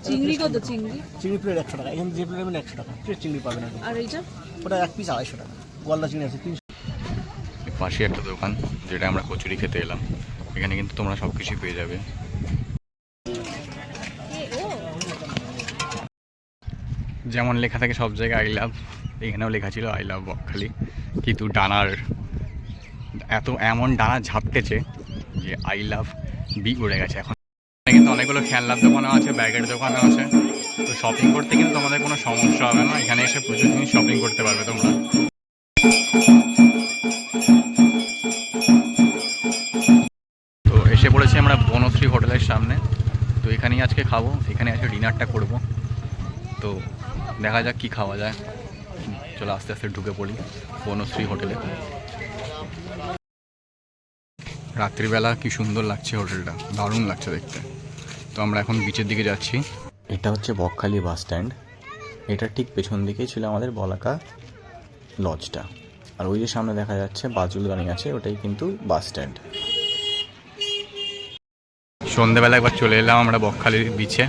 চিংড়ি কত? চিংড়ি প্লেট 100 টাকা। এখানে যে প্লেট নেবেন 100 টাকা, ফ্রেশ চিংড়ি পাবেন। আর এইটা ওটা এক পিস 250 টাকা। গলদা চিংড়ি আছে 300। পাশে একটা দোকান যেটা আমরা কচুরি খেতে এলাম, এখানে কিন্তু তোমরা সব কিছুই পেয়ে যাবে। যেমন লেখা থাকে সব জায়গায় আই লাভ, এখানেও লেখা ছিল আই লাভ বকখালি, কিন্তু ডানার এমন ডানা ঝাপটেছে যে আই লাভ বি উড়ে গেছে। এখন কিন্তু অনেকগুলো খেলনার দোকানও আছে, ব্যাগের দোকানও আছে, তো শপিং করতে কিন্তু তোমাদের কোনো সমস্যা হবে না। এখানে এসে প্রচুর জিনিস শপিং করতে পারবে তোমরা। তো এসে পড়েছি আমরা বনশ্রী হোটেলের সামনে। তো এখানেই আজকে খাবো, এখানে আজকে ডিনারটা করব। তো দেখা যাক কি খাওয়া যায়। চলো আস্তে আস্তে ঢুকে পড়ি বনশ্রী হোটেলে। রাত্রিবেলা কি সুন্দর লাগছে হোটেলটা, দারুণ লাগছে দেখতে। তো আমরা এখন বিচের দিকে যাচ্ছি। এটা হচ্ছে বকখালি বাস স্ট্যান্ড, এটার ঠিক পেছন দিকেই ছিল আমাদের বলাকা লজটা। আর ওই যে সামনে দেখা যাচ্ছে বাজুল দাঁড়িয়ে আছে, ওটাই কিন্তু বাস স্ট্যান্ড। সন্ধ্যেবেলা একবার চলে এলাম আমরা বকখালির বিচে।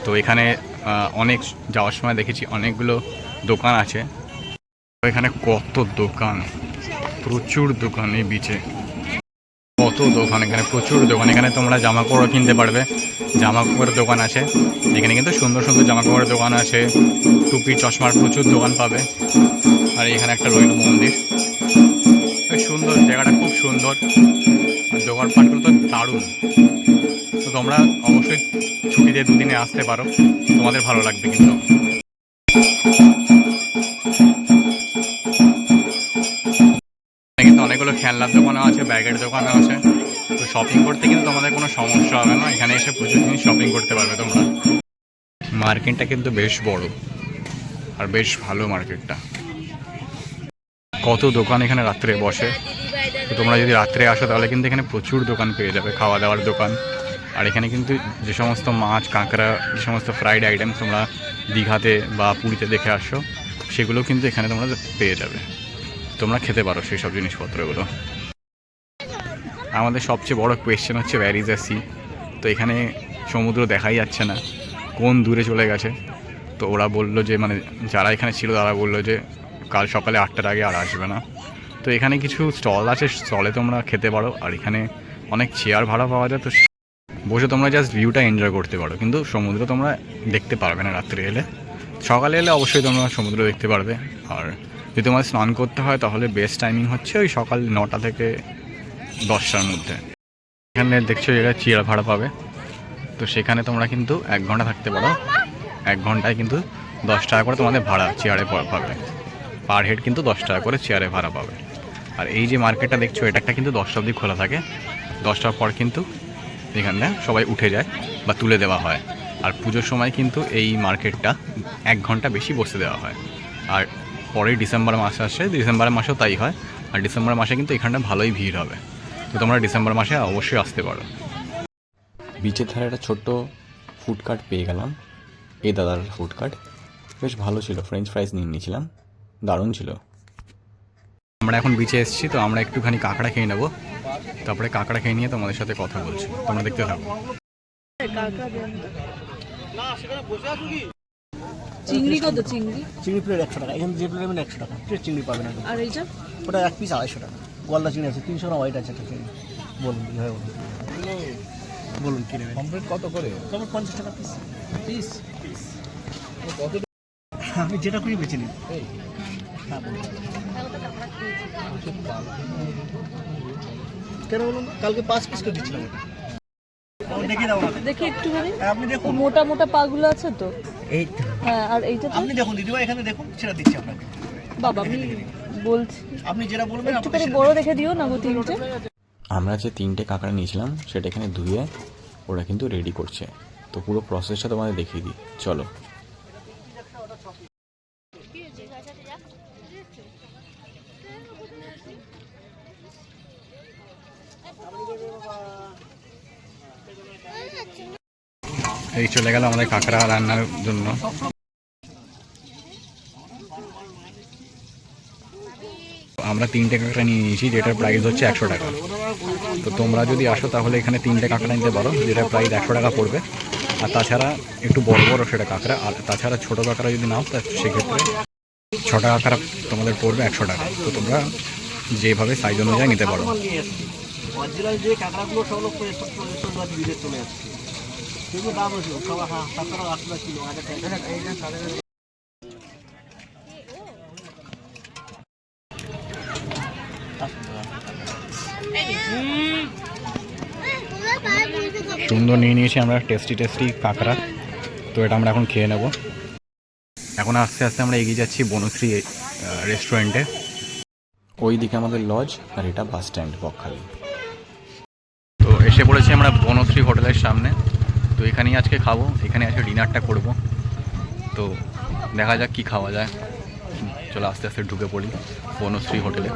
তো এখানে অনেক যাওয়ার সময় দেখেছি অনেকগুলো দোকান আছে। এখানে কত দোকান, প্রচুর দোকান এই বিচে, কত দোকান, এখানে প্রচুর দোকান। এখানে তোমরা জামা কাপড় কিনতে পারবে, জামা কাপড়ের দোকান আছে এখানে, কিন্তু সুন্দর সুন্দর জামা কাপড়ের দোকান আছে, টুপি চশমার প্রচুর দোকান পাবে। আর এখানে একটা রইল মন্দির, সুন্দর জায়গাটা, খুব সুন্দর। আর দোকানপাটগুলো তো দারুণ। তো তোমরা অবশ্যই ছুটিতে দুদিনে আসতে পারো, তোমাদের ভালো লাগবে কিন্তু। কিন্তু অনেকগুলো খেলনার দোকানও আছে, ব্যাগের দোকানও আছে, তো শপিং করতে কিন্তু তোমাদের কোনো সমস্যা হবে না। এখানে এসে প্রচুর জিনিস শপিং করতে পারবে তোমরা। মার্কেটটা কিন্তু বেশ বড় আর বেশ ভালো মার্কেটটা। কত দোকান এখানে রাত্রে বসে। তো তোমরা যদি রাত্রে আসো তাহলে কিন্তু এখানে প্রচুর দোকান পেয়ে যাবে, খাওয়া দাওয়ার দোকান। আর এখানে কিন্তু যে সমস্ত মাছ কাঁকড়া, যে সমস্ত ফ্রাইড আইটেম তোমরা দীঘাতে বা পুরীতে দেখে আসো, সেগুলো কিন্তু এখানে তোমরা পেয়ে যাবে, তোমরা খেতে পারো সেই সব জিনিসপত্রগুলো। আমাদের সবচেয়ে বড় কোয়েশ্চেন হচ্ছে ওয়্যার ইজ দ্য সি। তো এখানে সমুদ্র দেখাই যাচ্ছে না, কোন দূরে চলে গেছে। তো ওরা বললো যে, মানে যারা এখানে ছিল তারা বললো যে কাল সকালে 8টার আগে আর আসবে না। তো এখানে কিছু স্টল আছে, স্টলে তোমরা খেতে পারো। আর এখানে অনেক চেয়ার ভাড়া পাওয়া যায়, তো বসে তোমরা জাস্ট ভিউটা এনজয় করতে পারো, কিন্তু সমুদ্র তোমরা দেখতে পারবে না রাত্রে এলে। সকালে এলে অবশ্যই তোমরা সমুদ্র দেখতে পারবে। আর যদি তোমার স্নান করতে হয় তাহলে বেস্ট টাইমিং হচ্ছে ওই সকাল 9টা থেকে 10টার মধ্যে। এখানে দেখছো এটা চেয়ার ভাড়া পাবে, তো সেখানে তোমরা কিন্তু 1 ঘন্টা থাকতে পারো। 1 ঘন্টায় কিন্তু 10 টাকা করে তোমাদের ভাড়া চেয়ারে পাবে, পার হেড কিন্তু 10 টাকা করে চেয়ারে ভাড়া পাবে। আর এই যে মার্কেটটা দেখছো, এটা কিন্তু 10টা অবধি খোলা থাকে। 10টার পর কিন্তু এখানে সবাই উঠে যায় বা তুলে দেওয়া হয়। আর পুজোর সময় কিন্তু এই মার্কেটটা 1 ঘন্টা বেশি বসে দেওয়া হয়। আর পরেই ডিসেম্বর মাস আসে, ডিসেম্বর মাসেও তাই হয়। আর ডিসেম্বর মাসে কিন্তু এখানটা ভালোই ভিড় হবে, তো তোমরা ডিসেম্বর মাসে অবশ্যই আসতে পারো। বিচের ধারে একটা ছোট্ট ফুডকার্ট পেয়ে গেলাম, এই দাদার ফুডকার্ট বেশ ভালো ছিল। ফ্রেঞ্চ ফ্রাইস নিয়ে নিয়েছিলাম, দারুণ ছিল। আমরা এখন বিচে এসেছি, তো আমরা একটুখানি কাঁকড়া খেয়ে নেবো, তারপরে কাঁকড়া খেয়ে নিয়ে তোমাদের সাথে কথা বলছি, তোমরা দেখতে থাকো। চিংড়ি কত? চিংড়ি প্লেট 100 টাকা। এখানে যে প্লেট নেবেন 100 টাকা, ফ্রেশ চিংড়ি পাবেন। আর এইটা ওটা এক পিস 250 টাকা। গলদা চিংড়ি আছে 300 গ্রাম, হোয়াইট আছে একটা চিংড়ি। বলুন কী হয়, বলুন কী নেবেন। কমপ্লিট কত করে? 50 টাকা পিস। পিস কত? আপনি যেটা খুঁজে বেছে নিন। হ্যাঁ বলুন। কেন বলুন, কালকে 5 পিস করে দিচ্ছিলাম। দেখি একটুখানি, আপনি দেখুন মোটা মোটা পাগুলো আছে তো। এই হ্যাঁ, আর এইটা আপনি দেখুন দিদিভাই, এখানে দেখুন, সেটা দিচ্ছি আপনাকে। বাবা আমি বলছি, আপনি যেটা বলবেন একটুখানি বড় রেখে দিও না গো 3টে। আমরা যে 3টে কাঁকড়া নিয়েছিলাম সেটা এখানে ধুয়ে ওরা কিন্তু রেডি করছে। তো পুরো প্রসেসটা তোমাদের দেখিয়ে দিই, চলো। এই চলে গেল আমাদের কাঁকড়া রান্নার জন্য। আমরা 3টে কাঁকড়া নিয়ে নিয়েছি, যেটার প্রাইস হচ্ছে 100 টাকা। তো তোমরা যদি আসো তাহলে এখানে 3টে কাঁকড়া নিতে পারো, যেটার প্রাইস 100 টাকা পড়বে। আর তাছাড়া একটু বড় বড় সেটা কাঁকড়া, আর তাছাড়া ছোটো কাঁকড়া যদি নাও তা সেক্ষেত্রে 6টা কাঁকড়া তোমাদের পড়বে 100 টাকা। তো তোমরা যেভাবে সাইজ অনুযায়ী নিতে পারো। অরিজিনাল যে কাঁকড়াগুলো সব লোক বিদেশ চলে যাচ্ছে, সেগুলো দাম হয়েছিল সব 7 টাকা 8 টাকা কিলো। সুন্দর নিয়ে নিয়েছি আমরা টেস্টি কাঁকড়া। তো এটা আমরা এখন খেয়ে নেব। এখন আস্তে আস্তে আমরা এগিয়ে যাচ্ছি বনশ্রী রেস্টুরেন্টে। ওই দিকে আমাদের লজ, আর এটা বাস স্ট্যান্ড বকখালি। তো এসে পড়েছি আমরা বনশ্রী হোটেলের সামনে। তো এখানেই আজকে খাবো, এখানে আজকে ডিনারটা করব। তো দেখা যাক কি খাওয়া যায়। চলো আস্তে আস্তে ঢুকে পড়ি বনশ্রী হোটেলে।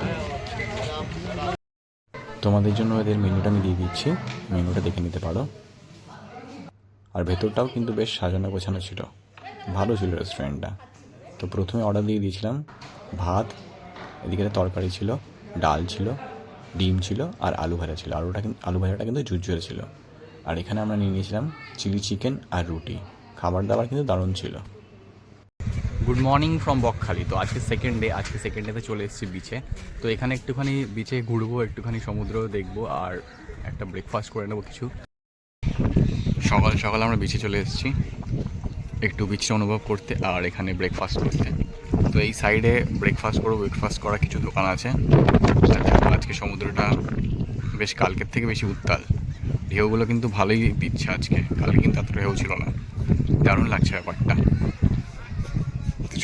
তোমাদের জন্য এদের মেনুটা আমি দিয়ে দিচ্ছি, মেনুটা দেখে নিতে পারো। আর ভেতরটাও কিন্তু বেশ সাজানো গোছানো ছিল, ভালো ছিল রেস্টুরেন্টটা। তো প্রথমে অর্ডার দিয়ে দিয়েছিলাম ভাত, এদিকে তরকারি ছিল, ডাল ছিল, ডিম ছিল, আর আলু ভাজা ছিল। আলু ভাজাটা কিন্তু ঝুরঝুরে ছিল। আর এখানে আমরা নিয়ে নিয়েছিলাম চিলি চিকেন আর রুটি। খাবার দাবার কিন্তু দারুণ ছিল। Good morning from Bakkhali. তো আজকে সেকেন্ড ডেতে চলে এসেছি বিচে। তো এখানে একটুখানি বিচে ঘুরবো, একটুখানি সমুদ্র দেখবো, আর একটা ব্রেকফাস্ট করে নেবো কিছু। সকাল সকাল আমরা বিচে চলে এসেছি একটু বিচটা অনুভব করতে, আর এখানে ব্রেকফাস্ট করতে। তো এই সাইডে ব্রেকফাস্ট করা কিছু দোকান আছে। আজকে সমুদ্রটা বেশ কালকের থেকে বেশি উত্তাল, ঢেউগুলো কিন্তু ভালোই দিচ্ছে আজকে, কালকে কিন্তু এত ঢেউ ছিল না। দারুণ লাগছে ব্যাপারটা।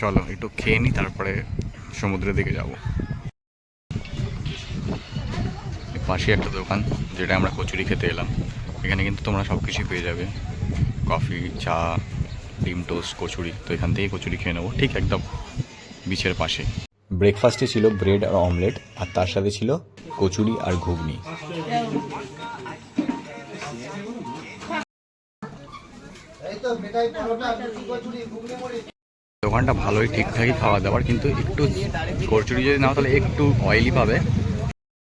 চলো একটু খেয়ে নিই, তারপরে সমুদ্রের দিকে যাব। পাশে একটা দোকান, যেটা আমরা কচুরি খেতে এলাম। এখানে কিন্তু তোমরা সব কিছুই পেয়ে যাবে, কফি, চা, ডিম টোস্ট, কচুরি। তো এখান থেকে কচুরি খেয়ে নেবো, ঠিক একদম বিচের পাশে। ব্রেকফাস্টে ছিল ব্রেড আর অমলেট, আর তার সাথে ছিল কচুরি আর ঘুগনি। দোকানটা ভালোই, ঠিকঠাকই খাওয়া দাওয়ার, কিন্তু একটু কচুরি যদি নাও তাহলে একটু অয়েলি পাবে।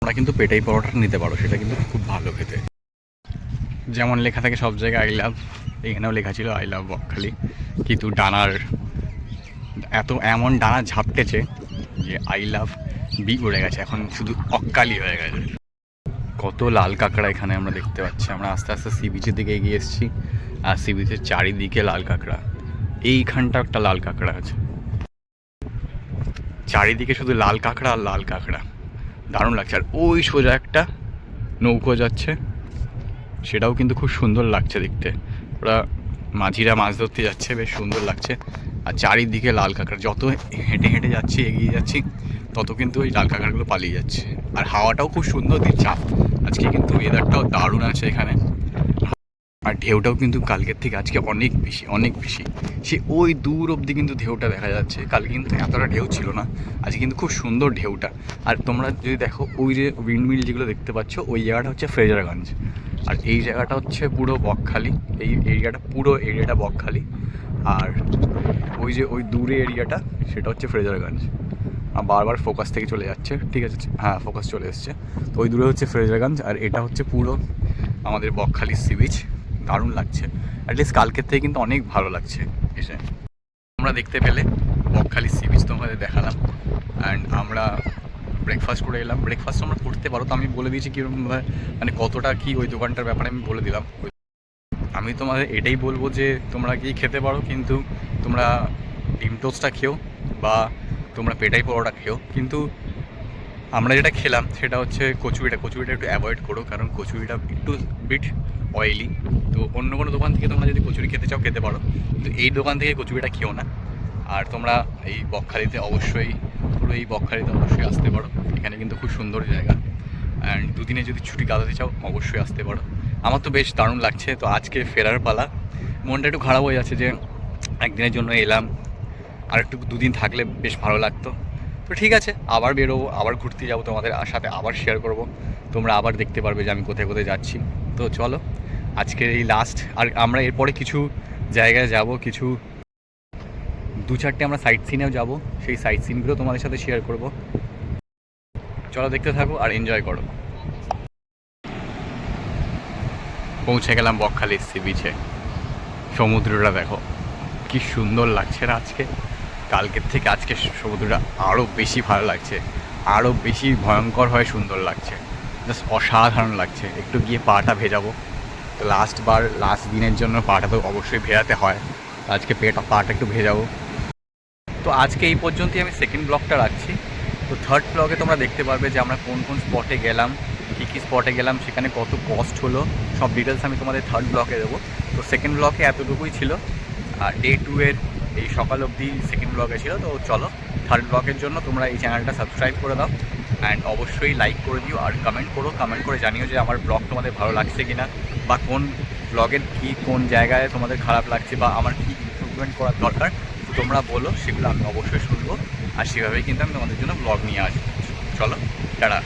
তোমরা কিন্তু পেটাই পরোটা নিতে পারো, সেটা কিন্তু খুব ভালো খেতে। যেমন লেখা থাকে সব জায়গায় আই লাভ, এখানেও লেখা ছিল আই লাভ বকখালি। কিন্তু এমন ডানা ঝাপটেছে যে আই লাভ বি উড়ে গেছে, এখন শুধু অক্কালি হয়ে গেছে। কত লাল কাঁকড়া এখানে আমরা দেখতে পাচ্ছি। আমরা আস্তে আস্তে সি বিচের দিকে এগিয়ে এসেছি, আর সি বিচের চারিদিকে লাল কাঁকড়া। এইখানটা একটা লাল কাঁকড়া আছে, চারিদিকে শুধু লাল কাঁকড়া আর লাল কাঁকড়া, দারুণ লাগছে। আর ওই সোজা একটা নৌকো যাচ্ছে, সেটাও কিন্তু খুব সুন্দর লাগছে দেখতে। ওরা মাঝিরা মাছ ধরতে যাচ্ছে, বেশ সুন্দর লাগছে। আর চারিদিকে লাল কাঁকড়া, যত হেঁটে হেঁটে যাচ্ছি, এগিয়ে যাচ্ছি, তত কিন্তু ওই লাল কাঁকড়াগুলো পালিয়ে যাচ্ছে। আর হাওয়াটাও খুব সুন্দর দিচ্ছে আজকে, কিন্তু ওয়েদারটাও দারুণ আছে এখানে। আর ঢেউটাও কিন্তু কালকের থেকে আজকে অনেক বেশি। সে ওই দূর অবধি কিন্তু ঢেউটা দেখা যাচ্ছে। কালকে কিন্তু এতটা ঢেউ ছিল না, আজকে কিন্তু খুব সুন্দর ঢেউটা। আর তোমরা যদি দেখো, ওই যে উইন্ডমিল যেগুলো দেখতে পাচ্ছ, ওই জায়গাটা হচ্ছে ফ্রেজারগঞ্জ, আর এই জায়গাটা হচ্ছে পুরো বকখালি। এই পুরো এরিয়াটা বকখালি। আর ওই যে ওই দূরে এরিয়াটা, সেটা হচ্ছে ফ্রেজারগঞ্জ। আর বারবার ফোকাস থেকে চলে যাচ্ছে, ঠিক আছে, হ্যাঁ ফোকাস চলে এসছে। তো ওই দূরে হচ্ছে ফ্রেজারগঞ্জ, আর এটা হচ্ছে পুরো আমাদের বকখালি সি বিচ। দারুণ লাগছে, অ্যাটলিস্ট কালকের থেকে কিন্তু অনেক ভালো লাগছে এসে। আমরা দেখতে পেলে বকখালি সি বিচ তোমাদের দেখালাম, অ্যান্ড আমরা ব্রেকফাস্ট করে এলাম। ব্রেকফাস্ট আমরা করতে পারো, তো আমি বলে দিয়েছি কীরকম, মানে কতটা কি ওই দোকানটার ব্যাপারে আমি বলে দিলাম। আমি তোমাদের এটাই বলবো যে তোমরা কি খেতে পারো, কিন্তু তোমরা ডিম টোস্টটা খেও বা তোমরা পেটাই পরোটা খেও। কিন্তু আমরা যেটা খেলাম সেটা হচ্ছে কচুরিটা একটু অ্যাভয়েড করো, কারণ কচুরিটা একটু বিট অয়েলি। তো অন্য কোনো দোকান থেকে তোমরা যদি কচুরি খেতে চাও খেতে পারো, কিন্তু এই দোকান থেকে কচুরিটা খেও না। আর তোমরা এই বকখালিতে অবশ্যই আসতে পারো, এখানে কিন্তু খুব সুন্দর জায়গা। অ্যান্ড দুদিনে যদি ছুটি কাটাতে চাও অবশ্যই আসতে পারো। আমার তো বেশ দারুণ লাগছে। তো আজকে ফেরার পালা, মনটা একটু খারাপ হয়ে যাচ্ছে যে একদিনের জন্য এলাম, আর একটু দুদিন থাকলে বেশ ভালো লাগতো। তো ঠিক আছে, আবার বেরোবো, আবার ঘুরতে যাবো, তোমাদের সাথে আবার শেয়ার করব। তোমরা আবার দেখতে পারবে যে আমি কোথায় কোথায় যাচ্ছি। তো চলো, আজকের এই লাস্ট। আর আমরা এরপরে কিছু জায়গায় যাব, কিছু 2-4টে আমরা সাইট সিনেও যাব, সেই সাইট সিনগুলো তোমাদের সাথে শেয়ার করব। চলো দেখতে থাকো আর এনজয় করো। পৌঁছে গেলাম বকখালি সি বিচে। সমুদ্রটা দেখো কি সুন্দর লাগছে না আজকে, কালকের থেকে আজকে সমুদ্রটা আরও বেশি ভালো লাগছে, আরও বেশি ভয়ঙ্কর হয়ে সুন্দর লাগছে, জাস্ট অসাধারণ লাগছে। একটু গিয়ে পাটা ভেজাবো, তো লাস্ট দিনের জন্য পাটা তো অবশ্যই ভেজাতে হয়, আজকে পাটা একটু ভেজাবো। তো আজকে এই পর্যন্তই আমি সেকেন্ড ব্লগটা রাখছি। তো থার্ড ব্লগে তোমরা দেখতে পারবে যে আমরা কোন কোন স্পটে গেলাম, কী কী স্পটে গেলাম, সেখানে কত কস্ট হলো, সব ডিটেলস আমি তোমাদের থার্ড ব্লগে দেবো। তো সেকেন্ড ব্লগে এতটুকুই ছিল, আর ডে 2 এর এই সকাল অবধি সেকেন্ড ব্লগে ছিল। তো চলো থার্ড ব্লগের জন্য তোমরা এই চ্যানেলটা সাবস্ক্রাইব করে দাও, অ্যান্ড অবশ্যই লাইক করে দিও আর কমেন্ট করে জানিও যে আমার ব্লগ তোমাদের ভালো লাগছে কি না, বা কোন ব্লগের কী কোন জায়গায় তোমাদের খারাপ লাগছে, বা আমার কী ইমপ্রুভমেন্ট করার দরকার তোমরা বলো, সেগুলো আমি অবশ্যই শুনবো, আর সেভাবেই কিন্তু আমি তোমাদের জন্য ব্লগ নিয়ে আসবো। চলো টাটা।